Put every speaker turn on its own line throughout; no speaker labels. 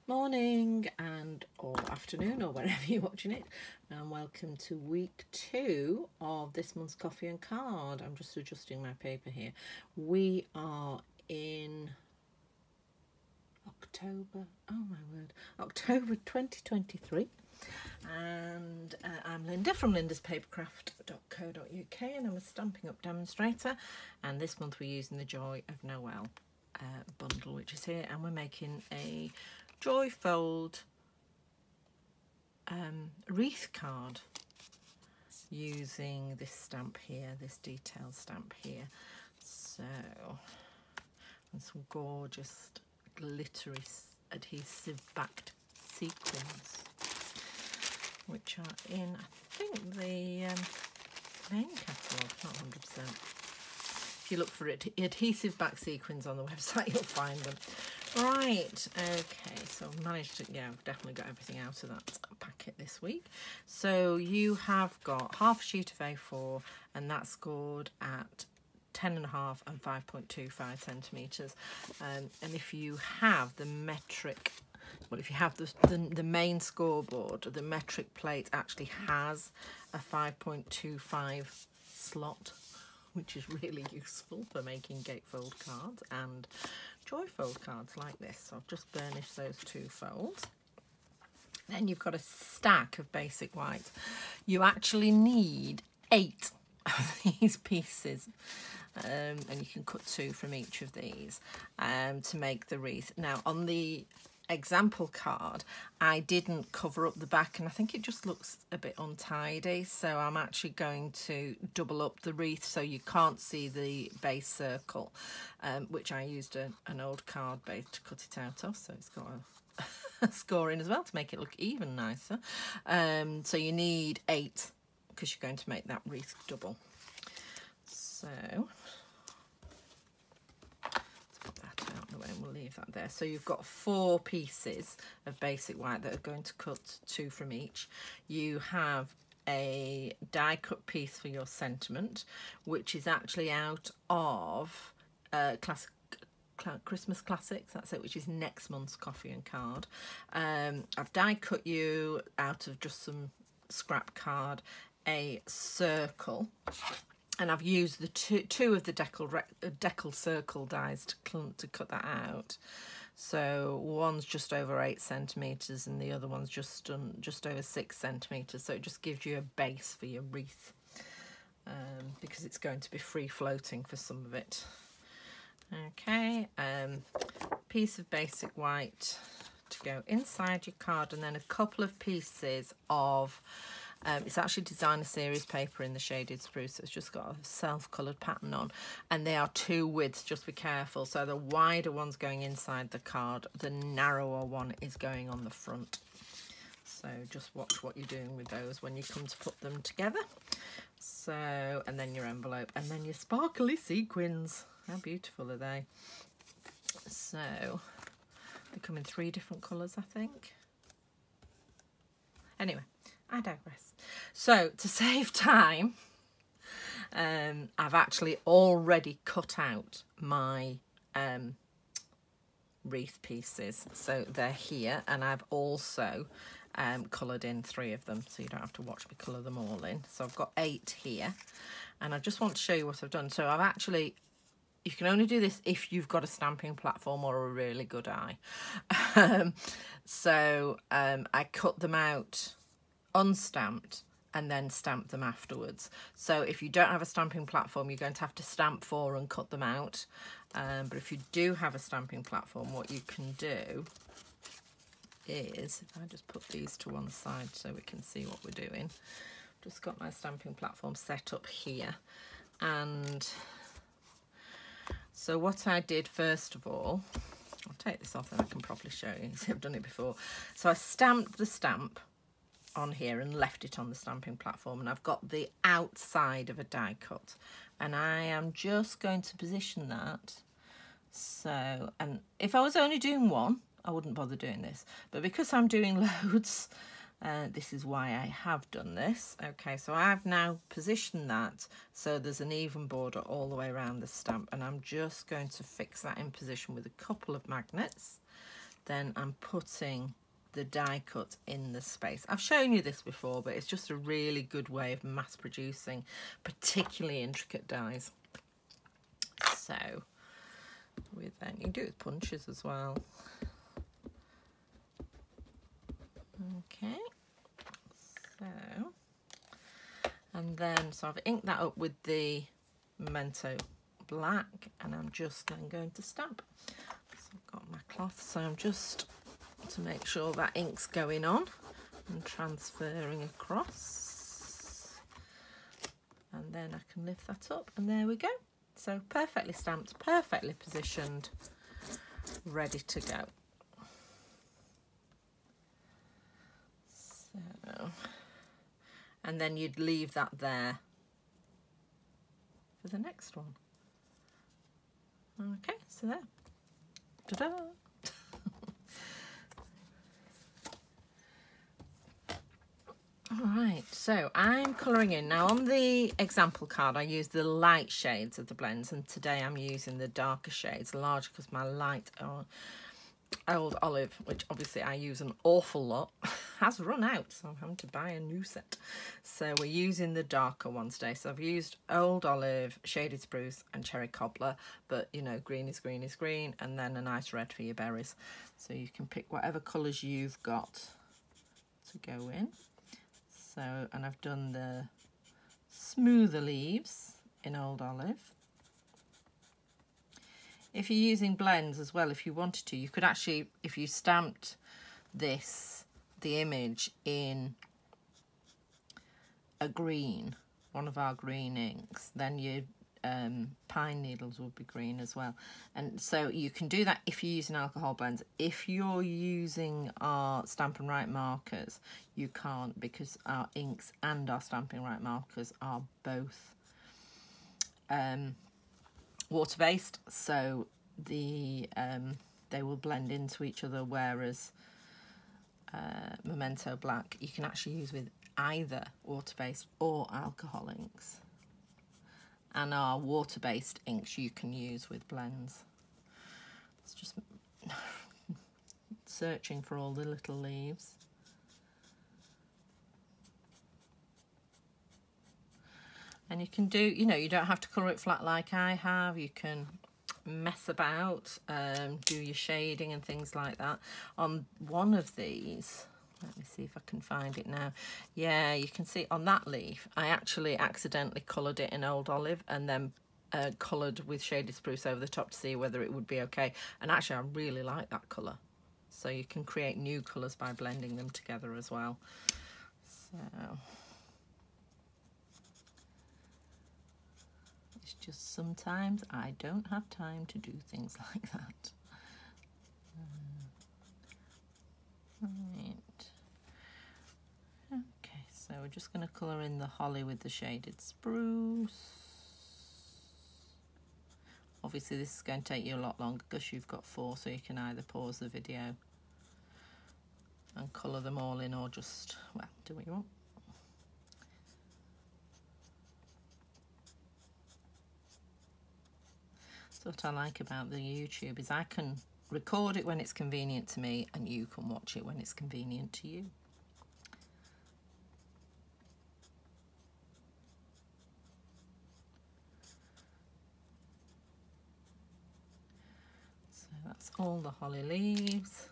Morning and or afternoon or wherever you're watching it, and welcome to week 2 of this month's coffee and card. I'm just adjusting my paper here. We are in October, oh my word, October 2023, and I'm Linda from lindaspapercraft.co.uk, and I'm a Stampin' Up demonstrator, and this month we're using the Joy of Noel bundle, which is here, and we're making a Joy Fold wreath card using this stamp here, this detail stamp here. So, and some gorgeous glittery adhesive backed sequins, which are in, I think, the main catalogue, not 100%. If you look for it, adhesive back sequins on the website, you'll find them. Right, okay, so I've managed to, yeah, I've definitely got everything out of that packet this week. So you have got half a sheet of A4, and that's scored at 10.5 and 5.25 centimetres. And if you have the metric, well, if you have the main scoreboard, the metric plate actually has a 5.25 slot, which is really useful for making gatefold cards and joy fold cards like this. So I've just burnished those 2 folds. Then you've got a stack of basic white. You actually need 8 of these pieces, and you can cut 2 from each of these to make the wreath. Now on the example card I didn't cover up the back, and I think it just looks a bit untidy, so I'm actually going to double up the wreath so you can't see the base circle, which I used an old card base to cut it out of, so it's got a scoring as well to make it look even nicer. So you need 8 because you're going to make that wreath double. So and we'll leave that there. So you've got 4 pieces of basic white that are going to cut 2 from each. You have a die cut piece for your sentiment, which is actually out of Christmas Classics, that's it, which is next month's coffee and card. I've die cut you out of just some scrap card a circle, and I've used the two of the decal circle dies to cut that out. So one's just over 8 centimetres and the other one's just over 6 centimetres. So it just gives you a base for your wreath, because it's going to be free floating for some of it. Okay, piece of basic white to go inside your card, and then a couple of pieces of it's actually designer series paper in the shaded spruce. It's just got a self-coloured pattern on, and they are 2 widths, just be careful. So the wider one's going inside the card, the narrower one is going on the front. So just watch what you're doing with those when you come to put them together. So, and then your envelope, and then your sparkly sequins. How beautiful are they? So they come in 3 different colours, I think. Anyway, I digress. So to save time, I've actually already cut out my wreath pieces. So they're here, and I've also coloured in 3 of them, so you don't have to watch me colour them all in. So I've got 8 here, and I just want to show you what I've done. So I've actually, you can only do this if you've got a stamping platform or a really good eye. I cut them out unstamped and then stamp them afterwards. So if you don't have a stamping platform, you're going to have to stamp 4 and cut them out. But if you do have a stamping platform, what you can do is, if I just put these to one side so we can see what we're doing. Just got my stamping platform set up here, and so what I did first of all, I'll take this off and I can properly show you. See, I've done it before. So I stamped the stamp on here and left it on the stamping platform, and I've got the outside of a die cut, and I am just going to position that. So, and if I was only doing one, I wouldn't bother doing this, but because I'm doing loads, this is why I have done this. Okay, so I've now positioned that so there's an even border all the way around the stamp, and I'm just going to fix that in position with a couple of magnets then I'm putting the die cut in the space. I've shown you this before, but it's just a really good way of mass producing particularly intricate dies. So then you can do it with punches as well. Okay, so, and then so I've inked that up with the Memento black, and I'm just then going to stamp. So I've got my cloth, so I'm just to make sure that ink's going on and transferring across, and then I can lift that up, and there we go. So perfectly stamped, perfectly positioned, ready to go. So, and then you'd leave that there for the next one. Okay, so there. Ta-da! Alright, so I'm colouring in. Now on the example card I used the light shades of the blends, and today I'm using the darker shades, larger because my light Old Olive, which obviously I use an awful lot, has run out, so I'm having to buy a new set. So we're using the darker ones today. So I've used Old Olive, Shaded Spruce and Cherry Cobbler, but you know, green is green is green, and then a nice red for your berries. So you can pick whatever colours you've got to go in. So, and I've done the smoother leaves in Old Olive. If you're using blends as well, if you wanted to, you could actually, if you stamped this, the image in a green, one of our green inks, then your pine needles would be green as well. And so you can do that if you're using alcohol blends. If you're using our Stampin' Right markers, you can't, because our inks and our Stampin' Right markers are both water-based, so they will blend into each other, whereas Memento Black you can actually use with either water-based or alcohol inks, and our water-based inks you can use with blends. It's just searching for all the little leaves. And you can do, you know, you don't have to colour it flat like I have. You can mess about, do your shading and things like that. On one of these, let me see if I can find it now. Yeah, you can see on that leaf, I actually accidentally coloured it in Old Olive and then coloured with Shaded Spruce over the top to see whether it would be okay. And actually, I really like that colour. So you can create new colours by blending them together as well. So it's just sometimes I don't have time to do things like that. Right. Okay, so we're just going to colour in the holly with the Shaded Spruce. Obviously this is going to take you a lot longer because you've got 4, so you can either pause the video and colour them all in, or just, well, do what you want. So what I like about the YouTube is I can record it when it's convenient to me, and you can watch it when it's convenient to you. So that's all the holly leaves.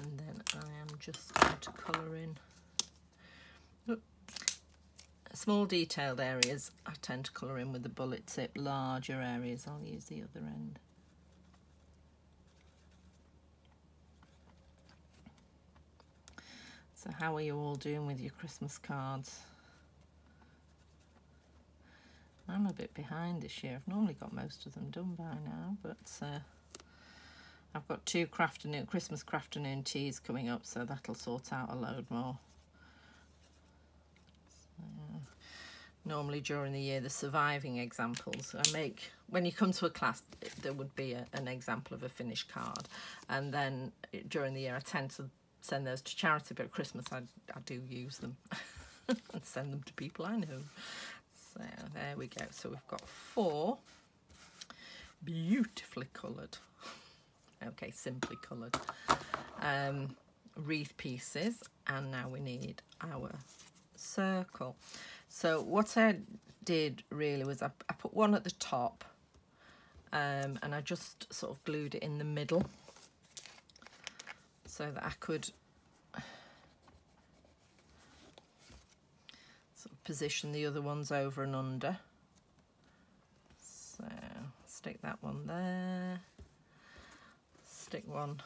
And then I am just going to colour in small detailed areas. I tend to colour in with the bullet tip. Larger areas I'll use the other end. So how are you all doing with your Christmas cards? I'm a bit behind this year. I've normally got most of them done by now, but I've got 2 Christmas Crafternoon teas coming up, so that'll sort out a load more. Normally during the year, the surviving examples I make, when you come to a class, there would be an example of a finished card, and then during the year I tend to send those to charity, but at Christmas I do use them and send them to people I know. So there we go. So we've got 4 beautifully coloured Okay, simply coloured wreath pieces, and now we need our circle. So what I did really was I put one at the top, and I just sort of glued it in the middle so that I could sort of position the other ones over and under. So stick that one there, stick one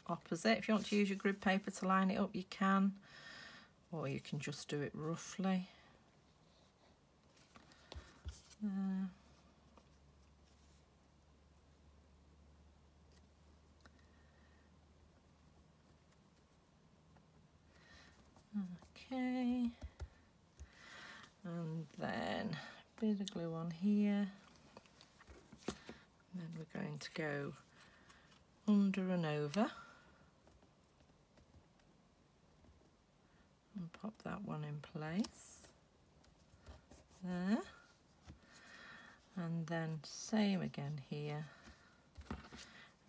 opposite. If you want to use your grid paper to line it up, you can, or you can just do it roughly. Okay, and then a bit of glue on here, and then we're going to go under and over and pop that one in place there, and then same again here,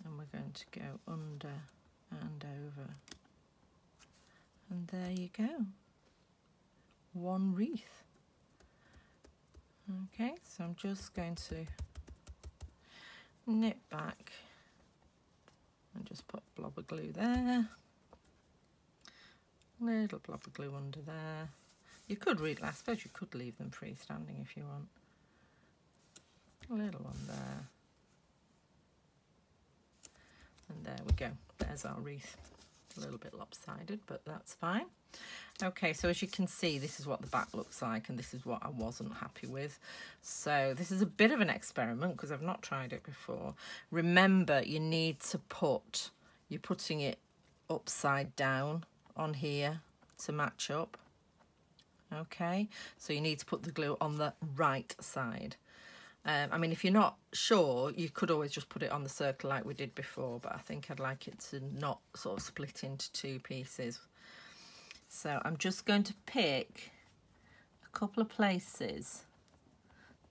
and we're going to go under and over, and there you go, one wreath. Okay, so I'm just going to knit back and just put a blob of glue there, little blob of glue under there. You could I suppose you could leave them freestanding if you want. A little one there, and there we go, there's our wreath. A little bit lopsided, but that's fine. Okay, so as you can see, this is what the back looks like, and this is what I wasn't happy with. So this is a bit of an experiment because I've not tried it before. Remember, you need to you're putting it upside down on here to match up. Okay, so you need to put the glue on the right side. I mean, if you're not sure, you could always just put it on the circle like we did before, but I think I'd like it to not sort of split into two pieces. So I'm just going to pick a couple of places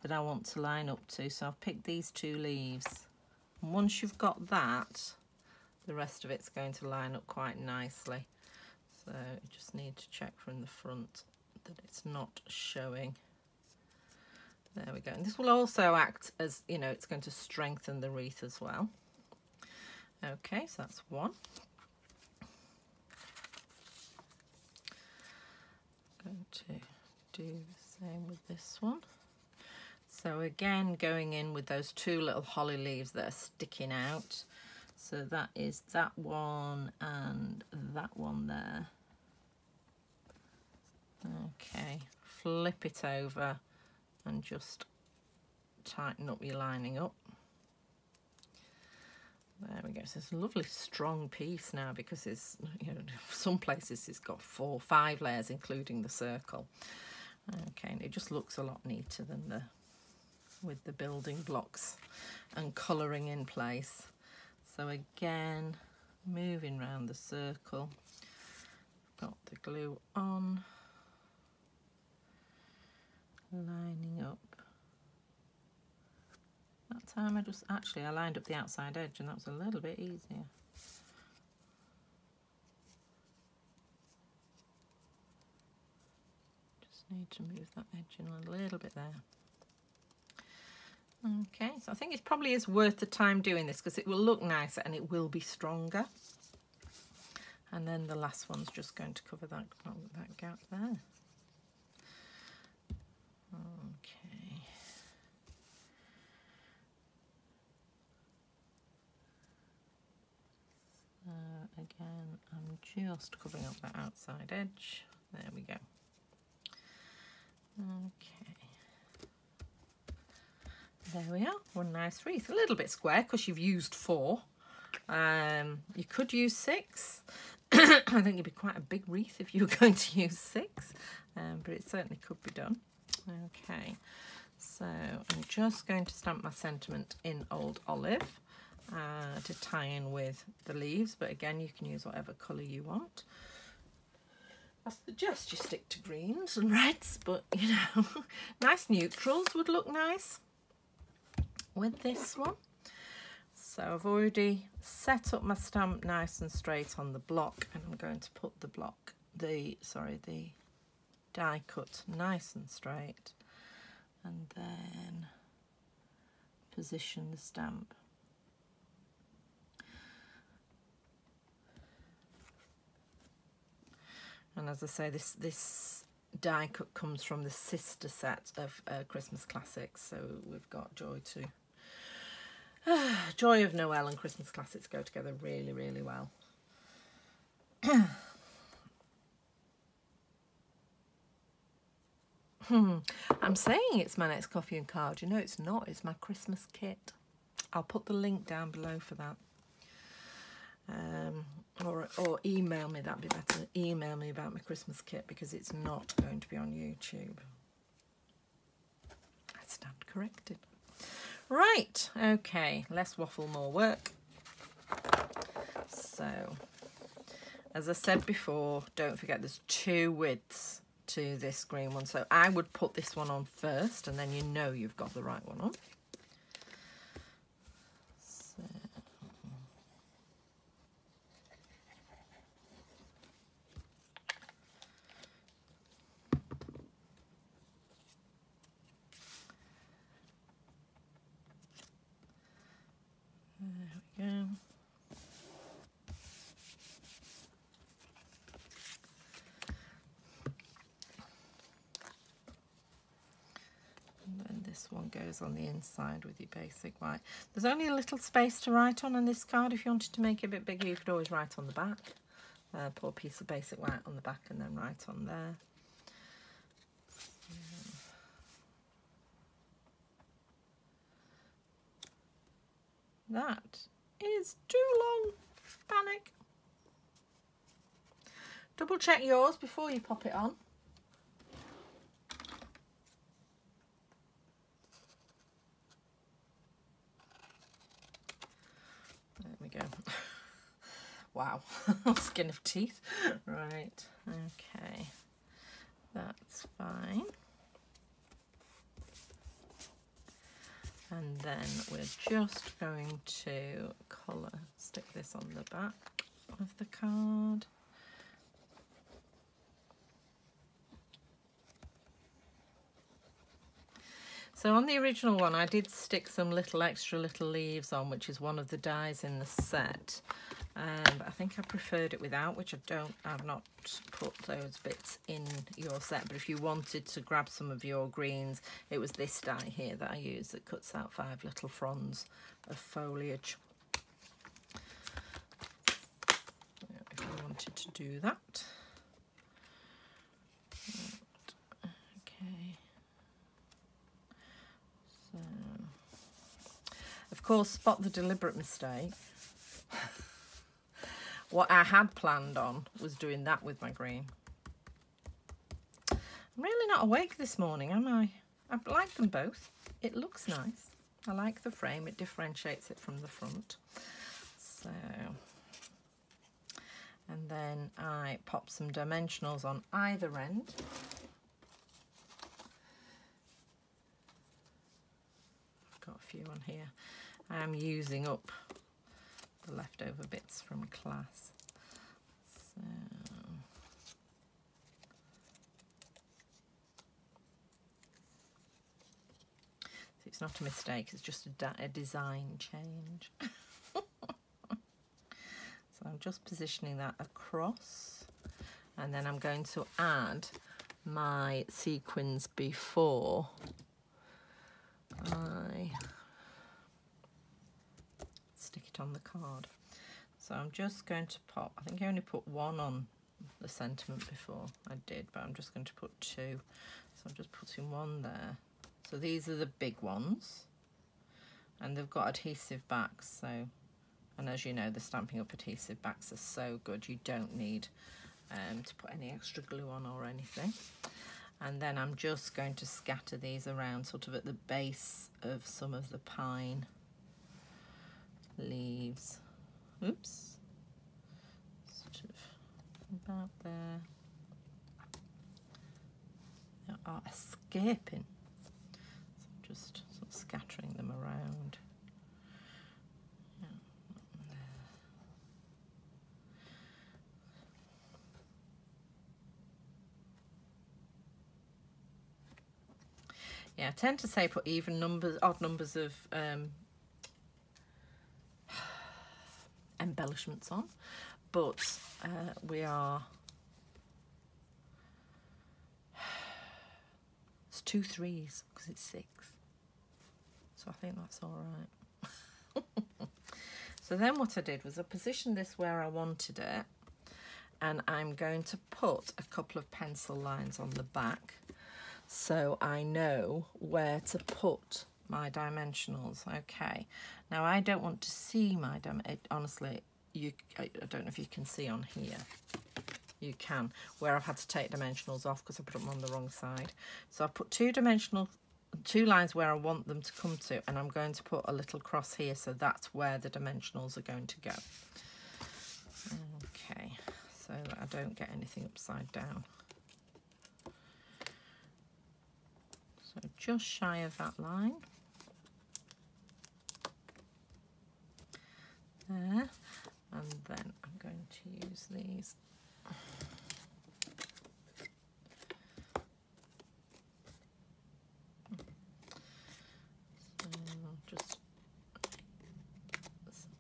that I want to line up to. So I've picked these two leaves. And once you've got that, the rest of it's going to line up quite nicely. So you just need to check from the front that it's not showing. There we go. And this will also act as, you know, it's going to strengthen the wreath as well. Okay, so that's one. Going to do the same with this one. So again, going in with those two little holly leaves that are sticking out. So that is that one and that one there. Okay, flip it over and just tighten up your lining up. There we go. So it's a lovely strong piece now because it's, you know, some places it's got 4 or 5 layers including the circle. Okay, and it just looks a lot neater than with the building blocks and colouring in place. So again, moving around the circle, got the glue on, lining up. That time I lined up the outside edge, and that was a little bit easier. Just need to move that edge in a little bit there. Okay, so I think it probably is worth the time doing this because it will look nicer and it will be stronger. And then the last one's just going to cover that gap there. Okay. So again, I'm just covering up that outside edge. There we go. Okay. There we are, one nice wreath. A little bit square because you've used 4. You could use 6. I think it'd be quite a big wreath if you were going to use 6, but it certainly could be done. Okay, so I'm just going to stamp my sentiment in Old Olive to tie in with the leaves, but again you can use whatever colour you want. I suggest you stick to greens and reds, but you know, nice neutrals would look nice with this one.
So I've already set up my stamp nice and straight on the block, and I'm going to put the die cut nice and straight, and then position the stamp. And as I say, this die cut comes from the sister set of Christmas classics, so we've got Joy of Noel and Christmas classics go together really, really well. I'm saying it's my next coffee and card. You know it's not. It's my Christmas kit. I'll put the link down below for that. Or email me, that'd be better. Email me about my Christmas kit, because it's not going to be on YouTube. I stand corrected. Right, okay, less waffle, more work. So, as I said before, don't forget there's 2 widths to this green one. So I would put this one on first, and then you know you've got the right one on. So, there we go. This one goes on the inside with your basic white. There's only a little space to write on this card. If you wanted to make it a bit bigger, you could always write on the back. Pour a piece of basic white on the back and then write on there. That is too long. Panic. Double check yours before you pop it on. Go. Wow, skin of teeth. Right, okay, that's fine. And then we're just going to stick this on the back of the card. So on the original one, I did stick some extra little leaves on, which is one of the dies in the set. But I think I preferred it without, which I've not put those bits in your set. But if you wanted to grab some of your greens, it was this die here that I used that cuts out 5 little fronds of foliage. If you wanted to do that. Okay. So, of course, spot the deliberate mistake. What I had planned on was doing that with my green. I'm really not awake this morning, am I? I like them both. It looks nice. I like the frame. It differentiates it from the front. So, and then I pop some dimensionals on either end. I've got a few on here. I am using up the leftover bits from class. So, it's not a mistake, it's just a design change. So I'm just positioning that across, and then I'm going to add my sequins before I stick it on the card. So I'm just going to pop, I think I only put 1 on the sentiment before I did, but I'm just going to put 2. So I'm just putting 1 there. So these are the big ones, and they've got adhesive backs. So, and as you know, the Stampin' Up! Adhesive backs are so good, you don't need to put any extra glue on or anything. And then I'm just going to scatter these around sort of at the base of some of the pine leaves. Oops. Sort of about there. They are escaping. So I'm just sort of scattering them around. Yeah. Yeah, I tend to say put even numbers, odd numbers of embellishments on, but we are, it's 2 3s because it's 6, so I think that's all right. So then what I did was I positioned this where I wanted it, and I'm going to put a couple of pencil lines on the back so I know where to put my dimensionals. Okay, now I don't want to see my honestly, I don't know if you can see on here. You can, where I've had to take dimensionals off because I put them on the wrong side. So I've put 2 lines where I want them to come to, and I'm going to put a little cross here, so that's where the dimensionals are going to go. Okay, so that I don't get anything upside down. So just shy of that line. There. And then I'm going to use these. So just some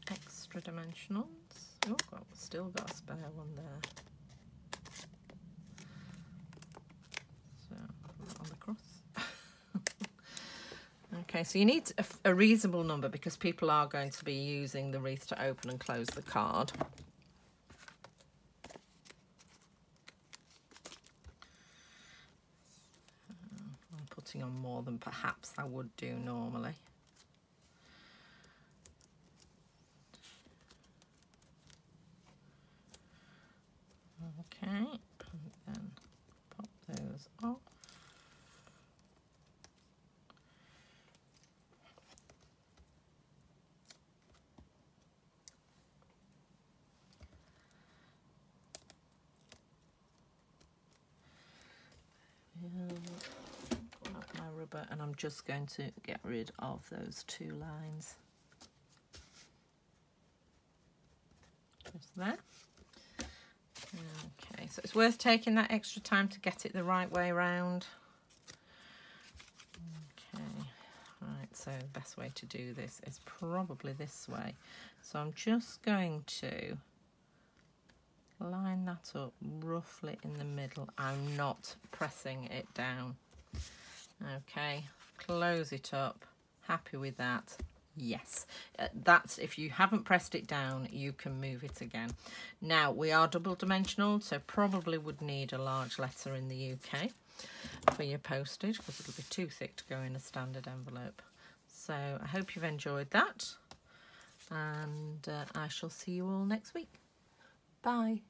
extra dimensionals. Oh, well, still got a spare one there. So on the cross. Okay, so you need a reasonable number because people are going to be using the wreath to open and close the card. I'm putting on more than perhaps I would do normally. Okay, and then pop those off. Got my rubber, and I'm just going to get rid of those 2 lines. Just there. Okay, so it's worth taking that extra time to get it the right way round. Okay, right, so the best way to do this is probably this way. So I'm just going to line that up roughly in the middle. I'm not pressing it down. Okay, close it up. Happy with that? Yes. That's, if you haven't pressed it down, you can move it again. Now, we are double dimensional, so probably would need a large letter in the UK for your postage because it'll be too thick to go in a standard envelope. So I hope you've enjoyed that, and I shall see you all next week. Bye.